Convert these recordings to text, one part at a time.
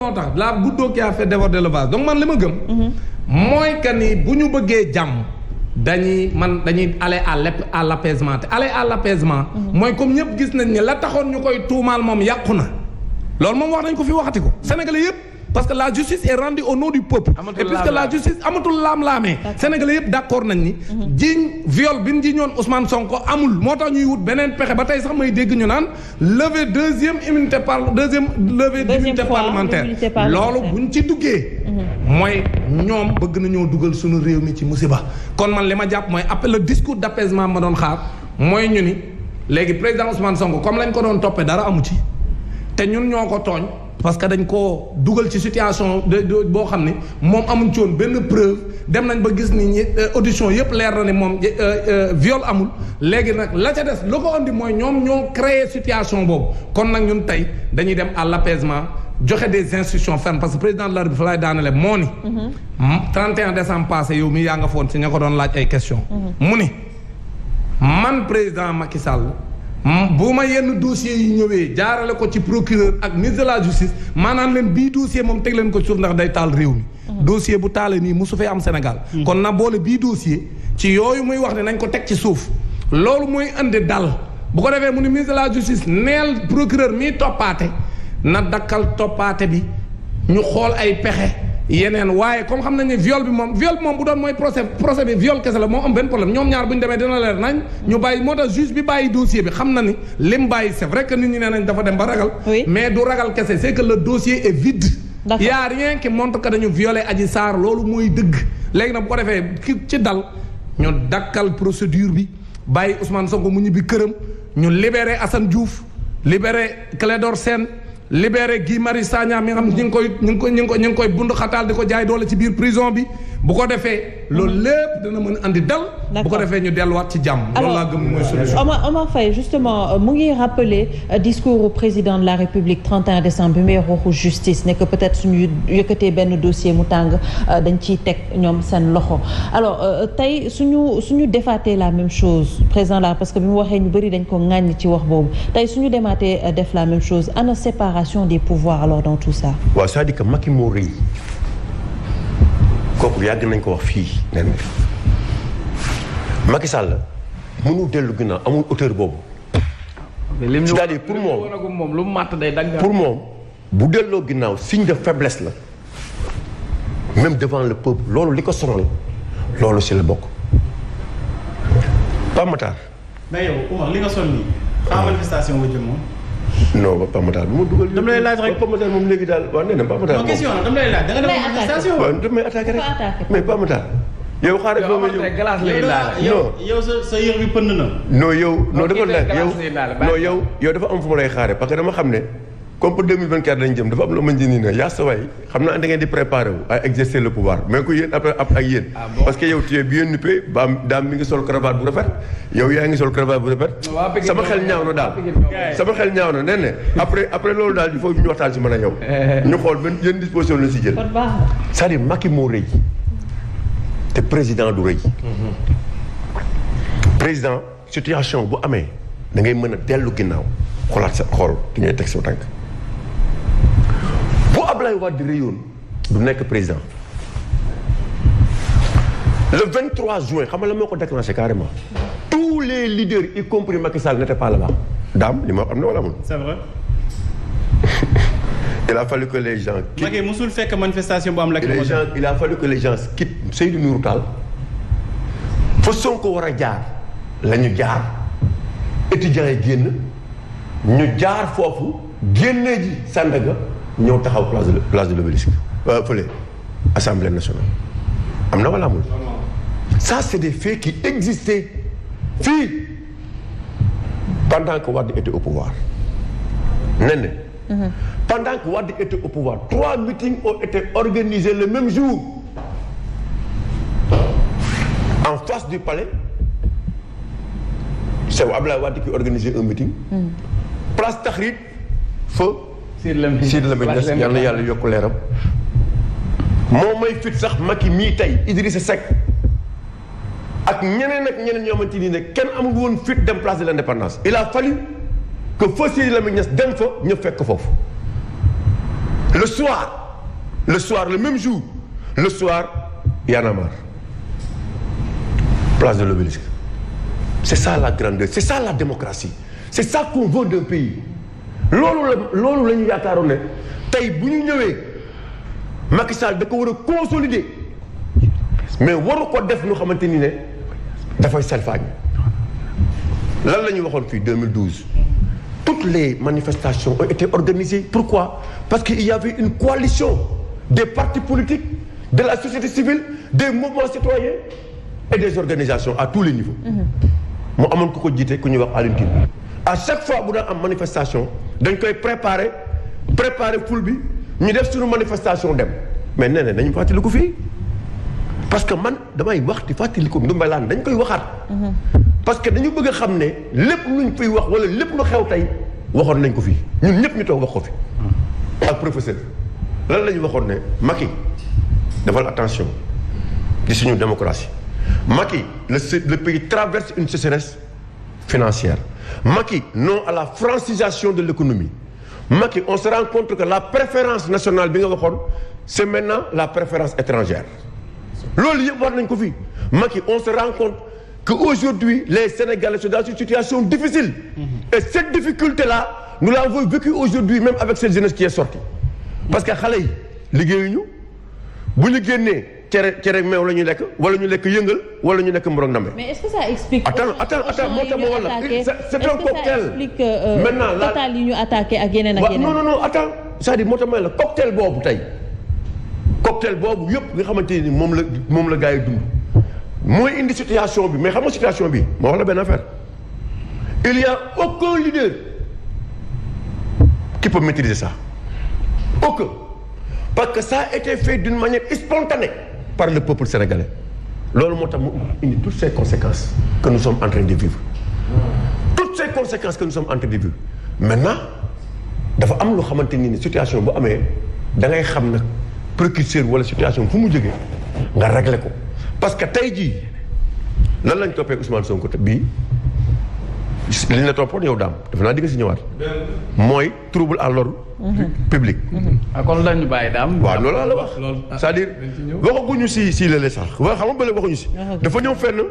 moo tax la goutte d'eau qui a fait déborder le vase donc man li ma gëm. mooy que ni bu ñu bëggee jàmm. dañuy aller à l'apaisement te aller à l'apaisement. mooy comme ñëpp gis nañ ne la taxoon ñu koy tuumaal moom yàqu na. loolu moom wax nañ ko fi waxati ko. Sénégalais yëpp parce que la justice est rendue au nom du peuple. et puisque la justice amatul laam-laamee. Sénégalais yëpp d'accord nañ ni. jiiñ viol bi ñu jiiñoon Ousmane Sonko amul moo tax ñuy wut beneen pexe ba tey sax may dégg ñu naan lever deuxième immunité parlementaire loolu buñ ci duggee. mooy ñoom bëgg nañoo dugal suñu réew mi ci musiba. kon man li ma jàpp mooy après le discours d'apaisement ma doon xaar mooy ñu ni léegi président Ousmane Sonko comme lañ ko doon toppee dara amu ci te ñun ñoo ko tooñ. parce que dañ koo dugal ci situation boo xam ne moom amuñ ci woon benn preuve dem nañ ba gis ni ñi audition yëpp leer na ni moom viol amul léegi nag la ca des lu ko andi mooy ñoom ñoo créer situation boobu kon nag ñun tey dañuy dem à l'apaisement joxe des instructions fermes parce que président de la République fa lay daanale moo ni 31 décembre passé yow mi yaa nga foon si ña ko doon laaj ay questions mu ni man président Macky Sall bu ma yenn dossiers yi ñëwee jaarale ko ci procureur ak ministre de la justice maanaam leen bii dossier moom teg leen ko suuf ndax day taal réew mi. dossier bu taalee nii mosu fee am Sénégal. kon na boole bii dossier ci yooyu muy wax ne nañ ko teg ci suuf loolu mooy indi dal bu ko defee mu ni ministre de la justice neel procureur miy toppaate na dakkal toppaate bi ñu xool ay pexe. yeneen waaye comme xam nañ ne viol bi moom bu doon mooy procès bi viol kese la moom am benn problème ñoom ñaar bu ñu demee dina leer nañ ñu bàyyi moo tax juge bi bàyyi dossier bi xam na ni lim bàyyi c'est vrai que nit ñi nee nañ dafa dem ba ragal mais du ragal kese c'est que le dossier est vide y a rien qui montre que dañu violé Adji Sarr loolu mooy dëgg léegi nag bu ko defee ci dal ñu dakkal procédure bi bàyyi Ousmane Sonko mu ñibbi këram ñu libéré Assane Diouf libéré Clédor Sène libéré Guy Marius Sagna mi nga xam ne ñu ngi koy bund xataal di ko jaay doole ci biir prison bi bu ko defee loolu lépp dana mën a andi dal bu ko defee ñu delluwaat ci jàmm loolu laa gëm mooy solution. Omar Faye justement mu ngi rappeler discours au président de la République 31 décembre bi muy waxu justice ne que peut-être suñu yëkkatee benn dossier mu tàng dañ ciy teg ñoom seen loxo alors tey suñu defaatee la même chose président la parce que bi mu waxee ñu bëri dañ ko ŋàññ ci wax boobu tey suñu demaatee def la même chose ana séparation des pouvoirs alors dans tout ça. waaw c'est-à-dire que Macky moo rëy kooku yàgg nañ ko wax fii nen Macky Sall mënu dellu ginnaaw amul auteur boobu. c'est-à-dire pour moom lu matt day dagg. pour moom bu delloo ginnaaw signe de faiblesse la même devant le peuple loolu li ko sonal loolu si la bokk. Pape Matar. mais yow Oumar li nga sol nii. en manifestation nga jëm moom. non ba Pape Matar bu ma dugal. dama lay laaj rek Pape Matar moom léegi daal waaw nee na Pape Matar moom. question la dama lay laaj da nga dem manifestation. waaw damay attaqué rek mais Pape Matar. yow xaaral foo ma ñëw yow sa yër bi pënd na. non yow non dafa nekk yow dafa am fu ma lay xaare parce que dama xam ne comme pour 2024 dañ jëm dafa am lu ma njëriñ na yaa sa waay xam naa da ngeen di préparer wu à exercer le pouvoir mais que yéen après ak yéen. parce que yow tu es bien nuppé ba daam mi ngi sol cravate bu rafet yow yaa ngi sol cravate bu rafet. sama xel ñaaw na daal sama xel ñaaw na nee na après loolu daal il faut ñu waxtaan si mën a yow. ñu xool benn yenn disposition la si jël. c'est-à-dire Macky moo rëy te président du rëy. président situation bu amee da ngay mën a dellu ginnaaw xoolaat sa xool ki ngay teg sa tànk bu Ablaye Wade rëyoon du nekk président le 23 juin xam nga la moo ko déclenché carrément tous les leaders y compris Macky Sall n'étaient pas là-bas. Dame li ma am na wala amul. c'est vrai. il a fallu que les gens quittent. Macky musul fekk manifestation bu am la. il a fallu que les gens quittent Seydou Nourou Tall fa Sonko war a jaar la ñu jaar étudiants yi génn ñu jaar foofu génnee ji Sandaga ñëw taxaw place de l'Obélisque fële Assemblée nationale am na wala amul. ça c'est des faits qui existaient fii pendant que Wade était au pouvoir nen pendant que Wade était au pouvoir 3 meetings ont été organisés le même jour en face du palais. c'est Abdoulaye Wade qui organisait un meeting. place Tahrir feu. Sidy Lamine Niass yal na yàlla yokk leeram. moo may fit sax Macky mii tey Idrissa Seck ak ñeneen ñoo xamante ni ne kenn amul woon fit dem place de l'Indépendance. il a fallu que feu Sidy Lamine Niass dem fa ñëpp fekk foofu le soir le même jour le soir Y en a marre place de l'Obélisque. C'est ça la grandeur, c'est ça la démocratie, c'est ça qu'on veut d'un pays. loolu la ñu yaakaaroon ne tey bu ñu ñëwee Macky Sall da ko war a consolider mais waru ko def lu xamante ni ne dafay salfaañ. lan la ñu waxoon fii 2012 toutes les manifestations ont été organisées. Pourquoi? Parce qu'il y avait une coalition des partis politiques, de la société civile, des mouvements citoyens et des organisations à tous les niveaux. mu amoon ku ko jiite ku ñuy wax Alioune Tine. À chaque fois bu daan am manifestation dañ koy préparer foule bi ñu def suñu manifestation dem mais nee na nañu fàttaliku fii parce que man damay wax di fàttaliku ndumbalaan dañ koy waxaat. parce que dañu bëgg a xam ne lépp luñ fiy wax wala lépp lu xew tey waxoon nañ ko fii ñun ñëpp ñu toog wax ko fi. ak professeur lan la ñu waxoon ne Macky defal attention ci suñu démocratie Macky le pays traverse une sécheresse financière. Macky, non à la francisation de l'économie. Macky, on se rend compte que la préférence nationale, c'est maintenant la préférence étrangère. Macky, on se rend compte qu'aujourd'hui, les Sénégalais sont dans une situation difficile. Et cette difficulté-là, nous l'avons vécue aujourd'hui, même avec cette jeunesse qui est sortie. Parce que les gens, cere meew la ñuy lekk wala ñu lekk yëngal wala ñu lekk mborog nambe. Mais est-ce que ça explique. attends moo tax ma wala c'est un cocktail. Maintenant la total yi ñu attaqué ak yeneen ak yeneen. non attends c'est-à-dire moo tax ma la cocktail boobu tey cocktail boobu yëpp nga xamante ni moom la gars yi dund mooy indi situation bi mais xam nga situation bi ma wax la benn affaire il y a aucun leader qui peut maîtriser ça aucun parce que ça a été fait d'une manière spontanée par le peuple sénégalais. Loolu moo tax mu indi toutes ces conséquences que nous sommes en train de vivre. Toutes ces conséquences que nous sommes en train de vivre. Maintenant dafa am loo xamante ni situation bu amee da ngay xam nag précurseur wala situation fu mu jógee nga régler ko parce que tey jii lan lañ toppee Ousmane Sonko bii li ñu la toppoon yow daam dafa naa di nga si ñëwaat. mooy trouble à l'ordre public. kon lañu bàyyi daam. waaw loolu la wax c'est-à-dire waxaguñu si lële sax waaw xam nga bële waxuñu si. dafa ñëw fenn.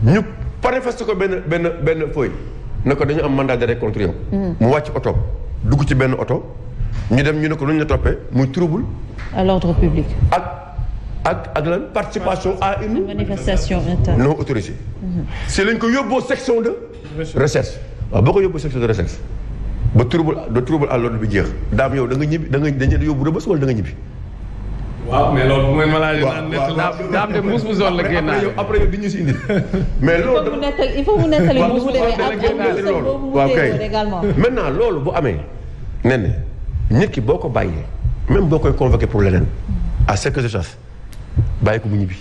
ñu manifester ko benn feuille ne ko dañu am mandat d'arrêt contre yow. mu wàcc oto dugg ci benn oto ñu dem ñu ne ko lu ñu la toppee muy trouble à l'ordre public. ak lan participation à une manifestation interne non autorisée. si lañ ko yóbboo section de recherche waaw boo ko yóbboo section de recherche ba trouble à l'ordre bi jeex daam yow da nga ñibbi dañu yóbbu Rebeuss wala da nga ñibbi. waaw mais loolu bu ngeen ma laajee. daam de muus zone la génn après yow di ñu si indi. mais loolu il faut mu nettali bu mu demee waaw kay maintenant loolu bu amee nee na nit ki boo ko bàyyee même boo koy convoqué pour leneen à ce que je sache bàyyi ko mu ñibbi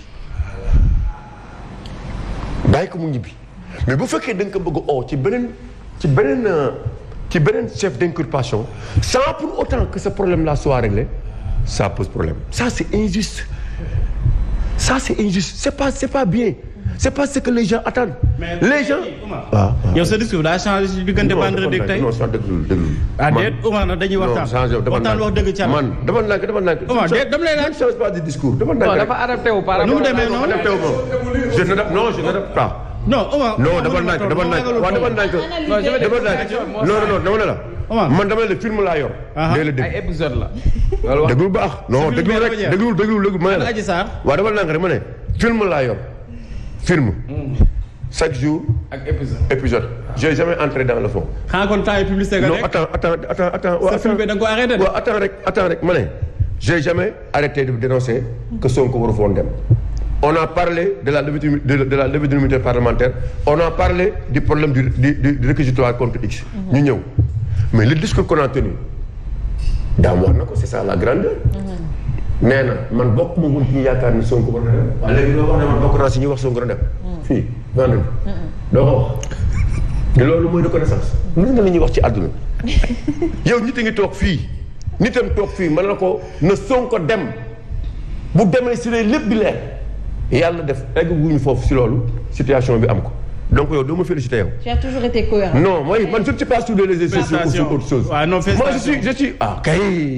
mais bu fekkee da nga ko bëgg a oo ci beneen chef d'inculpation sans pour autant que ce problème-là soit réglé ça pose problème. Ça c'est injuste c'est pas bien c'est pas ce que les gens attendent. mais les gens waaw yow sa discours daa changé ci diggante vendredi ak tey. non sax déglu. ah déet Oumar nag dañuy waxtaan. waxtaan wax dëgg ca man dama nànk. Oumar déet dama lay laaj. ne change pas de discours dama nànk. dafa adapté wu par rapport. nu mu demee noonu je n'adapte pas. non Oumar. non dama nànk waaw dama nànk. non la. man dama ne film laa yor. dès le début ay épisode la. loolu wax déglu baax. non déglu rek déglu ma ne la. Adji Sarr. waaw dama nànk rek ma ne film laa yor. film. chaque jour. ak épisode. j'ai jamais entré dans le fond. xanaa kon temps yi publicité nga non nekk. attends. sa film bi da nga ko arrêté de. waaw attends rek ma ne. j'ai jamais arrêté de dénoncer que Sonko waru foon dem. on a parlé de la levée de l'immunité parlementaire on a parlé du problème du réquisitoire contre X. ñu ñëw mais le discours qu'on a tenu daam wax na ko c'est ça la grandeur. nee na man bokk ma woon ci ñu yaakaar ni Sonko war na dem. waaw léegi loo wax ne man bokk naa si ñuy wax Sonko na dem. fii vendredi. doo ko wax. te loolu mooy reconnaissance. gis nga li ñuy wax ci àdduna. yow nit a ngi toog fii. nitam toog fii mën na ko na Sonko dem. bu demee si lépp di leer. yàlla def egg guñu foofu si loolu situation bi am ko donc yow doo ma félicité yow. tu as toujours été cohérent. non mooy man je ne suis pas sur les réseaux sociaux ou sur autre chose. waaw non félicitations moi je suis kay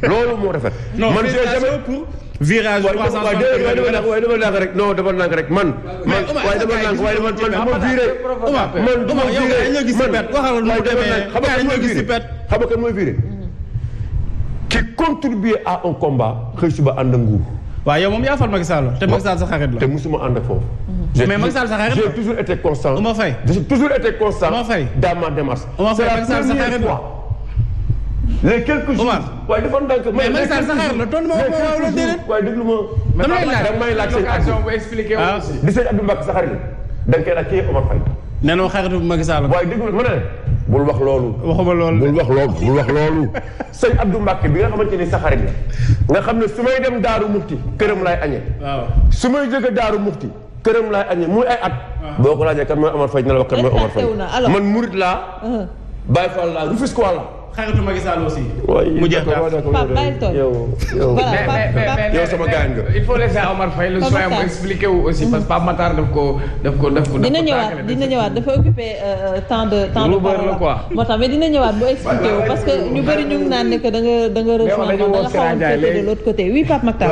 loolu moo rafet. non man j'ai jamais pour virage 360 waaye dama nànk rek non dama nànk rek man waaye dama nànk waaye man ma viré man dama viré yow gis si pet waxal lu demee xam nga gis si pet xam nga kan mooy viré qui contribue à un combat xëy suba ànd ak nguur. waaw yow moom yaa fal Macky Sall te Macky Sall sa xarit la. te musuma ànd ak foofu. mais Macky Sall sa xarit la j'ai toujours été constant. Oumar Faye j'ai toujours été constant. Oumar Faye dans ma démarche. Oumar Faye Macky Sall sa xarit la. les quelques jours. waaye dafa ndànk. mais Macky Sall sa xarit la tontu ma waaw la déedéet. waaye déglu ma. dama lay laaj may laaj sëñ Abdou bu expliqué wu aussi. di sëñ Abdou Mbacke sa xarit la da nga koy laaj kii Oumar Faye. nee na xaritu Macky Sall. waaye déglu ma ne bul wax loolu. waxuma loolu bul wax loolu bul wax loolu. sëñ Abdou Mbacke bi nga xamante ni sa xarit la nga xam ne su may dem Daaru Mufti këram laay añee. waaw su may jóge Daaru Mufti këram laay añee muy ay at. boo ko laajee kan mooy Omar Faye dina la wax kan mooy Omar Faye. man murit laa. Baye Fall laa Rufisque laa. xaritu Macky Sall aussi. mu jeex daal Pape bàyyi tool. yow sama gaañ nga. il faut laisser Omar Faye le soin mu expliquer wu aussi parce que Pape Matar daf ko dina ñëwaat dafa occuper temps de parole quoi. moo tax mais dina ñëwaat bu expliquer wu parce que ñu bëri ñu ngi naan ne que da nga rejoindre da nga xawoon côté de l'autre côté oui Pape Matar.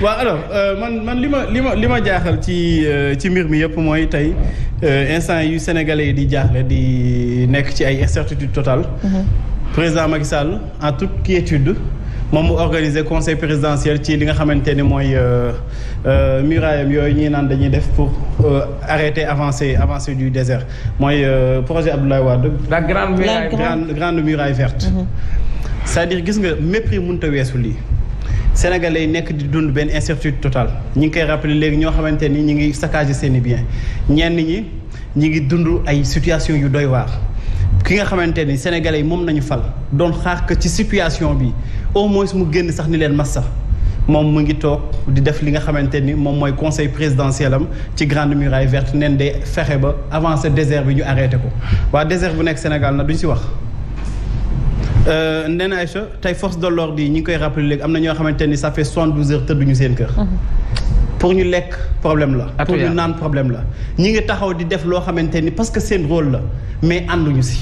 waaw alors man li ma jaaxal ci mbir mi yëpp mooy tey instant yu sénégalais yi di jaaxle di nekk ci ay incertitude totale. président Macky Sall en toute quiétude moom mu organiser conseil présidentiel ci li nga xamante ni mooy murailles yooyu ñuy naan dañuy def pour arrêter avancée du désert mooy projet Abdoulaye Wade. la grande muraille verte. c'est-à-dire gis nga mépris mënut a weesu lii. Sénégalais yi nekk di dund benn incertitude totale ñi ngi koy rappeler léegi ñoo xamante ni ñi ngi saccager seen i biens ñenn ñi ngi dund ay situation yu doy waar. ki nga xamante ni sénégalais yi moom nañu fal doon xaar que ci situation bi au moins mu génn sax ni leen massa moom mu ngi toog di def li nga xamante ni moom mooy conseil présidentiel am ci grande muraille verte neen de fexe ba avancer désert bi ñu arrêté ko waa désert bu nekk Sénégal na duñ si wax. nee na Aïcha tey force de l'ordre yi ñi ngi koy rappeler léegi am na ñoo xamante ni ça fait 72 heures tëdduñu seen kër. pour ñu lekk problème la. pour ñu naan problème la. ñi ngi taxaw di def loo xamante ni parce que seen rôle la mais ànduñu si.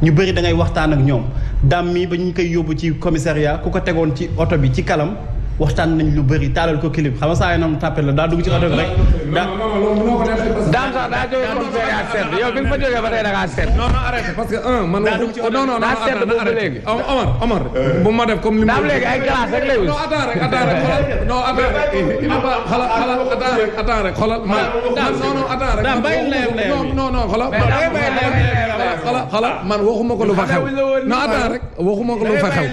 ñu bëri da ngay waxtaan ak ñoom daam mi ba ñu koy yóbbu ci commissariat ku ko tegoon ci oto bi ci kalam waxtaan nañ lu bëri taalal ko clip xam nga saa yi noonu tàppet la daa dugg ci oto bi rek. daam sax daa jógee commissariat ak seet yow bi nga fa jógee ba tey da ngaa seet. non arrêté parce que man. non daa seet ba léegi. Omar bu ma def comme li daam léegi ay glace rek lay wut. non attends rek xoolal daam bàyyi layam xoolal man waxuma ko lu fa xew. non attends rek waxuma ko lu fa xew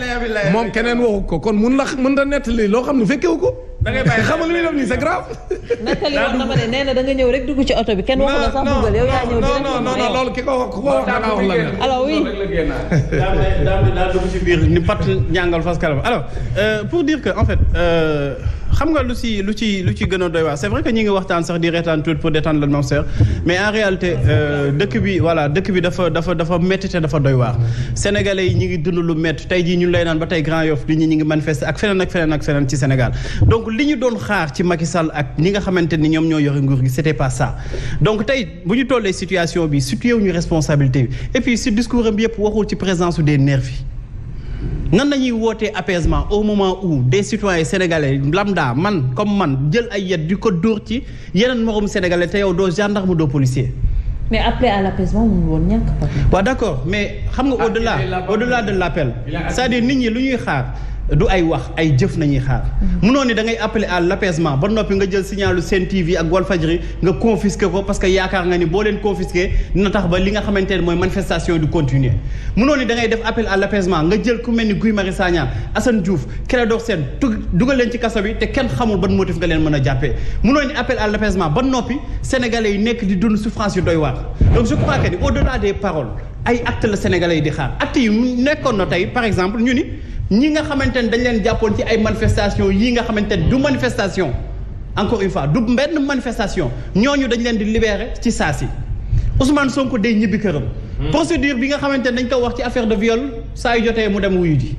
moom keneen waxu ko kon mun da nettali loo xam ne fekkewu ko. da ngay bàyyi xamal li muy def nii c'est grave. nettali wax na ma ne nee na da nga ñëw rek dugg ci oto bi kenn waxu la sax dugal yow yaa ñëw non loolu ki ko wax da nga wax la ne. alors oui. daal dugg ci biir ni pat ñàngal fas kalam alors pour dire que en fait xam nga lu ci gën a doy waar c'est vrai que ñi ngi waxtaan sax di reetaan tout pour détendre l'atmosphère mais en réalité dëkk bi dafa métti te dafa doy waar sénégalais yi ñi ngi dund lu métti tey jii ñun lay naan ba tey Grand Yoff nit ñi ngi manifester ak feneen ci Sénégal donc li ñu doon xaar ci Macky Sall ak ñi nga xamante ni ñoom ñoo yore nguur gi c'était pas ça donc tey bu ñu tollee situation bi situé wuñu responsabilité bi et puis si discours am bi yëpp waxul ci présence des nervis nan lañuy wootee apaisement au moment où des citoyens sénégalais lambda man comme man jël ay yet di ko dóor ci yeneen morom sénégalais te yow doo gendarme doo policier. mais appeler à l'apaisement mënul woon ñàkk. waaw d'accord mais xam nga au-delà de l'appel c'est-à-dire nit ñi lu ñuy xaar du ay wax ay jëf nañuy xaar. mënoo ni da ngay appeler à l'apaisement ba noppi nga jël signalu Sen TV ak Walfadjri nga confisquer ko parce que yaakaar nga ni boo leen confisquer dina tax ba li nga xamante ne mooy manifestation du continuer. mënoo ni da ngay def appel à l'apaisement nga jël ku mel ni Guy Marius Sagna Assane Diouf Clédor Sène dugal leen ci kaso bi te kenn xamul ban motif nga leen mën a jàppee mënoo ni appel à l'apaisement ba noppi sénégalais yi nekk di dund souffrance yu doy waar donc je crois que ni au-delà des paroles ay actes la sénégalais yi di xaar actes yi nekkoon na tey par exemple ñu ni ñi nga xamante ne dañ leen jàppoon ci ay manifestation yii nga xamante ne du manifestation encore une fois du benn manifestation ñooñu dañ leen di libérer ci saa si Ousmane Sonko day ñibbi këram. procédure bi nga xamante ne dañ ko wax ci affaire de viol saa yu jotee mu dem wuyu ji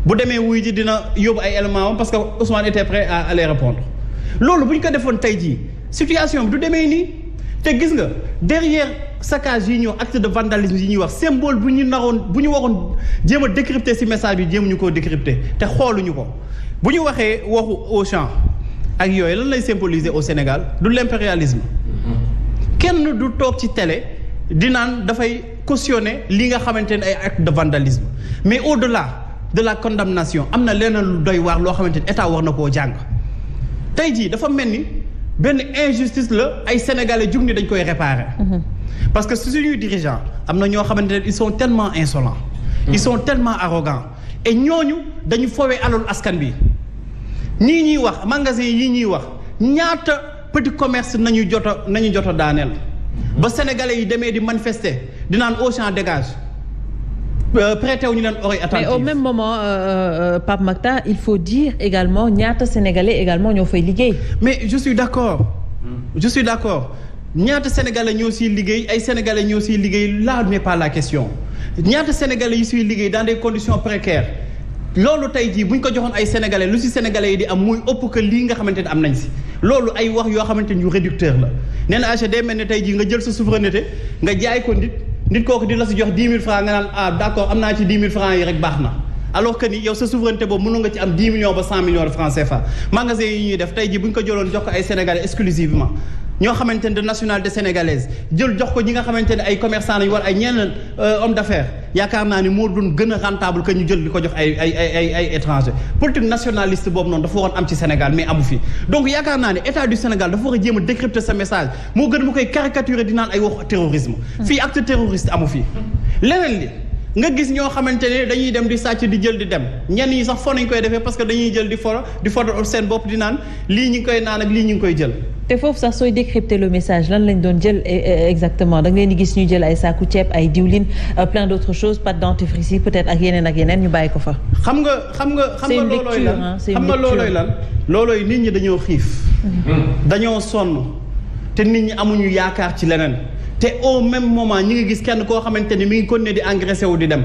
bu demee wuyu ji dina yóbbu ay éléments am parce que Ousmane était prêt à aller répondre loolu bu ñu ko defoon tey jii situation bi du demee nii te gis nga derrière saccage yi ñuy wax acte de vandalisme yi ñuy wax symbole bu ñu waroon jéem a décrypter ci message bi jéem ñu koo décrypter te xooluñu ko bu ñu waxee waxu Auchan ak yooyu lan lay symboliser au Sénégal du l'impérialisme kenn du toog ci télé di naan dafay cautionner li nga xamante ne ay acte de vandalisme mais au-delà de la condamnation am na leneen lu doy waar loo xamante ne état war na koo jàng tey jii dafa mel ni benn injustice la ay sénégalais jug ni dañ koy réparer. parce que suñuy dirigeants am na ñoo xamante ne ils sont tellement insolents. ils sont tellement arrogants et ñooñu dañu foowee alalu askan bi ñii ñuy wax magasin yi ñuy wax ñaata petit commerce nañu jot a daaneel. ba sénégalais yi demee di manifester di naan Auchan dégage. prêté wu ñu leen oreille attentive. mais au même moment Pape Makhtar il faut dire également ñaata sénégalais également ñoo fay liggéey. mais je suis d'accord ñaata sénégalais ñoo siy liggéey ay sénégalais ñoo siy liggéey là n'est pas la question ñaata sénégalais yi siy liggéey dans des conditions précaires loolu tey jii bu ñu ko joxoon ay sénégalais lu si sénégalais yi di am muy ëpp que lii nga xamante ne am nañ si loolu ay wax yoo xamante ni yu réducteur la nee na day mel ne tey jii nga jël sa souveraineté nga jaay ko nit kooku di la si jox 10 000 francs nga naan d'accord am naa ci 10 000 francs yi rek baax na alors que ni yow sa souveraineté boobu mënu nga ci am 10 millions ba 100 millions de francs CFA magasin yi ñuy def tey jii bu ñu ko jëloon jox ko ay sénégalais exclusivement ñoo xamante ne de nationalité sénégalaise jël jox ko ñi nga xamante ne ay commerçants lañu war ay ñeneen homme d'affaires yaakaar naa ni moo doon gën a rentable que ñu jël di ko jox ay étrangers politique nationaliste boobu noonu dafa waroon am ci Sénégal mais amu fi donc yaakaar naa ne état du Sénégal dafa war a jéem a décrypter sa message moo gën mu koy caricaturer di naan ay waxu terrorisme fii acte terroriste amu fi leneen li nga gis ñoo xamante ne dañuy dem di sàcc di jël di dem ñenn ñi sax fo nañ koy defee parce que dañuy jël di fo seen bopp di naan lii ñu ngi koy naan ak lii ñu ngi koy jël. te foofu sax sooy décrypter le message lan lañ doon jël exactement da ngeen di gis ñu jël ay saaku ceeb ay diwlin plein d'autres choses pâte dentifrice yi peut-être ak yeneen ñu bàyyi ko fa. xam nga loolooy lan loolooy nit ñi dañoo xiif. dañoo sonn te nit ñi amuñu yaakaar ci leneen. te au même moment ñi ngi gis kenn koo xamante ni mi ngi continuer di engraissé wu di dem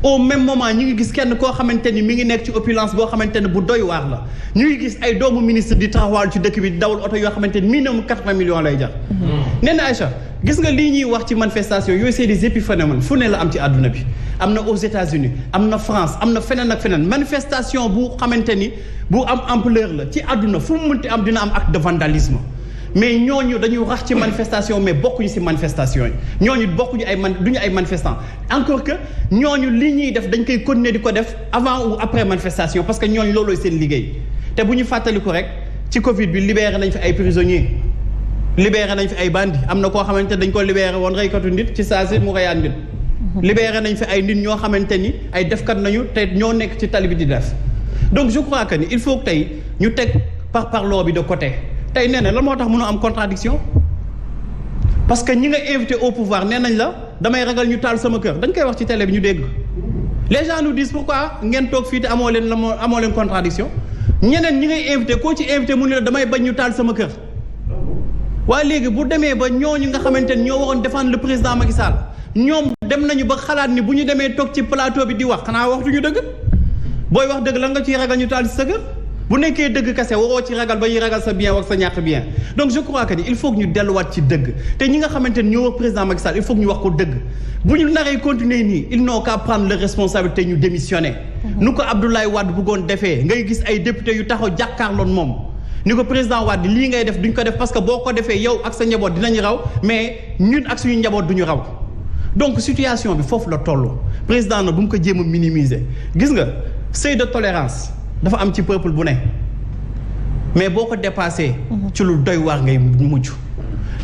au même moment ñi ngi gis kenn koo xamante ni mi ngi nekk ci opulence boo xamante ne bu doy waar la ñu ngi gis ay doomu ministre di taxawal ci dëkk bi di dawal oto yoo xamante ni minimum 80 millions lay jar. nee na Aïcha gis nga lii ñuy wax ci manifestation yooyu c'est des épiphénomènes fu ne la am ci àdduna bi am na aux États-Unis am na France am na feneen ak feneen manifestation bu xamante ni bu am ampleur la ci àdduna fu mu mënti am dina am acte de vandalisme. mais ñooñu dañu rax ci manifestation mais bokkuñu ci manifestation yi ñooñu bokkuñu duñu ay manifestants encore que ñooñu li ñuy def dañ koy continuer di ko def avant ou après manifestation parce que ñooñu loolooy seen liggéey te bu ñu fàttaliku rek ci Covid bi libéré nañ fi ay prisonniers libéré nañ fi ay bandits am na koo xamante dañ ko libéré woon reykatu nit ci saa si mu reyaat nit libéré nañ fi ay nit ñoo xamante ni ay defkat nañu te ñoo nekk ci tali bi di def donc je crois que ni il faut que tey ñu teg parparloo bi de côté. tey nee na lan moo tax mënu am contradiction parce que ñi nga invité au pouvoir nee nañ la damay ragal ñu taal sama kër dañ koy wax ci télé bi ñu dégg les gens nous disent pourquoi ngeen toog fii te amoo leen contradiction ñeneen ñi ngay invité koo ci invité mu ne la damay bañ ñu taal sama kër waaye léegi bu demee ba ñooñu nga xamante ne ñoo waroon défendre le président Macky Sall ñoom dem nañu ba xalaat ni bu ñu demee toog ci plateau bi di wax xanaa waxtuñu dëgg booy wax dëgg lan nga ciy ragal ñu taal ci sa kër bu nekkee dëgg kese waroo ci ragal ba ñuy ragal sa bien wax sa ñàkk bien donc je crois que ni il faut que ñu delluwaat ci dëgg te ñi nga xamante ni ñoo wax président Macky Sall il faut que ñu wax ko dëgg bu ñu naree continuer nii ils n'ont qu'à prendre leur responsabilité ñu démissionner. nu ko Abdoulaye Wade bëggoon defee ngay gis ay député yu taxaw jàkkaarloon moom ni ko président Wade lii ngay def duñ ko def parce que boo ko defee yow ak sa njaboot dinañu raw mais ñun ak suñu njaboot duñu raw donc situation bi foofu la toll président na bu mu ko jéem a minimiser gis nga seuil de tolérance. dafa am ci peuple bu ne mais boo ko dépassé. ci lu doy waar ngay mujj.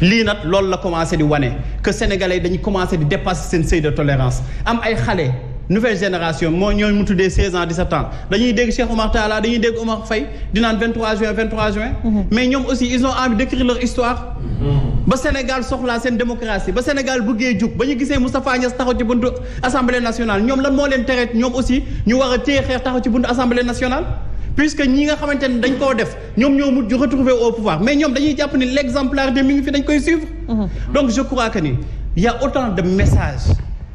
lii nag loolu la commencé di wane que sénégalais yi dañuy commencé di dépasser seen seuil de tolérance am ay xale nouvelle génération moo ñooñu mu tuddee 16 ans 17 ans dañuy dégg Cheikh Oumar Talla dañuy dégg Oumar Faye di naan 23 juin. mais ñoom aussi ils ont envie d'écrire leur histoire. ba Sénégal soxlaa seen démocratie ba Sénégal bëggee jug ba ñu gisee Moustapha Niasse taxaw ci buntu assemblée nationale ñoom lan moo leen tere ñoom aussi ñu war a téye xeex taxaw ci buntu assemblée nationale. puisque ñi nga xamante ne dañ koo def ñoom ñoo mujj retrouver au pouvoir mais ñoom dañuy jàpp ni l'exemplarité mi ngi fi dañ koy suivre. donc je crois que ni y a autant de messages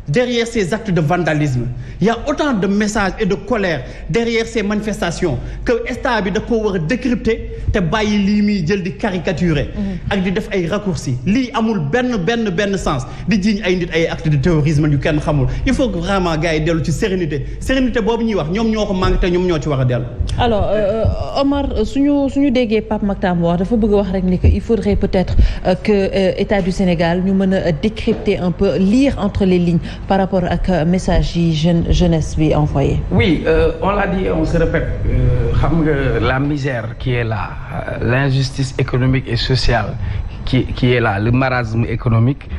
derrière ces actes de vandalisme il y a autant de messages et de colère derrière ces manifestations que État bi da ko war a décrypter te bàyyi lii muy jël di caricaturer ak di def ay raccourcis lii amul benn sens di jiiñ ay nit ay actes de terrorisme yu kenn xamul il faut que vraiment gars yi dellu ci sérénité boobu ñuy wax ñoom ñoo ko manqué te ñoom ñoo ci war a dellu. alors Omar suñu déggee Pape Makhtar wax dafa bëgg wax rek ni que il faudrait peut-être que État du Sénégal ñu mën a décrypter un peu lire entre les lignes par rapport ak message yi jeunesse bi envoyé. Oui, on l'a dit, on se répète. Xam nga la misère qui est là, l'injustice économique et sociale qui est là, le marasme économique,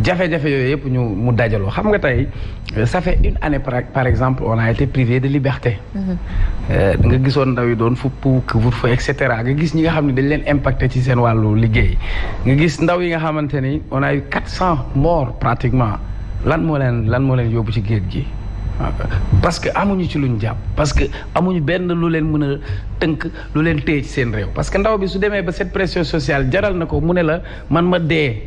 jafe-jafe yooyu yëpp mu dajaloo xam nga tey ça fait une année par exemple on a été privé de liberté. nga gisoon ndaw yi doon fupp couvre-feu et cetera nga gis ñi nga xam ne dañ leen impacté ci seen wàllu liggéey nga gis ndaw yi nga xamante ni on a eu 400 morts pratiquement lan moo leen yóbbu ci géej gi. parce que amuñu ci luñ jàpp parce que amuñu benn lu leen mën a tënk lu leen téye ci seen réew parce que ndaw bi su demee ba cette pression sociale jaral na ko mu ne la man ma dee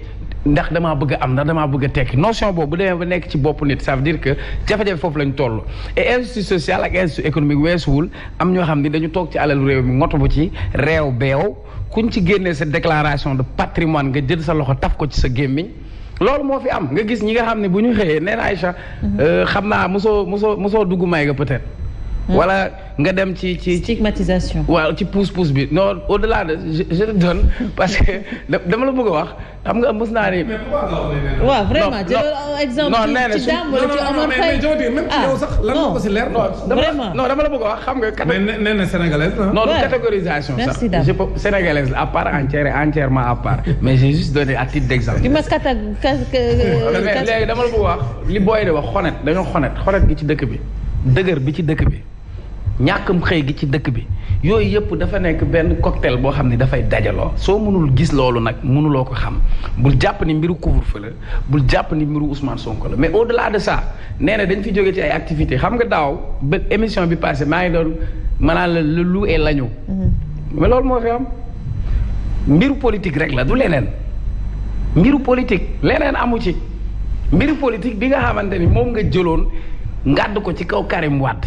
ndax damaa bëgg a am ndax damaa bëgg a tekki notion boobu bu demee ba nekk ci bopp nit ça veut dire que jafe-jafe foofu lañ toll et injustice sociale ak injustice économique weesuwul am ñoo xam ni dañu toog ci alalu réew mi ngoto bu ci réew beew kuñ ci génnee sa déclaration de patrimoine nga jël sa loxo taf ko ci sa gémmiñ loolu moo fi am nga gis ñi nga xam ne bu ñu xëyee nee na Aïcha xam naa mosoo dugg may nga peut-être wala nga dem ci stigmatisation waaw ci pousse bi non au-delà de je te donne parce que dama la bëgg a wax xam nga mos naa ni waaw vraiment jël exemple ci Dame wala ci Omar Faye même ci yow sax lan moo ko si leer non dama la bëgg a wax xam nga mais nee na sénégalaise non du catégorisation sax je peux sénégalaise à part entièrement à part mais j'ai juste donné à titre d'exemple léegi dama la bëgg a wax li booy de wax xonet gi ci dëkk bi dëgër bi ci dëkk bi ñàkkam xëy gi ci dëkk bi yooyu yëpp dafa nekk benn cocktail boo xam ne dafay dajaloo soo mënul gis loolu nag mënuloo ko xam bul jàpp ni mbiru couvre-feu la bul jàpp ni mbiru Ousmane Sonko la mais au-delà de ça nee na dañ fi jóge ci ay activités xam nga daaw ba émission bi passé maa ngi doon maanaam le loup et l'agneau mais loolu moo fi am mbiru politique rek la du leneen mbiru politique leneen amu ci mbiru politique bi nga xamante ni moom nga jëloon ngàdd ko ci kaw Karim Wade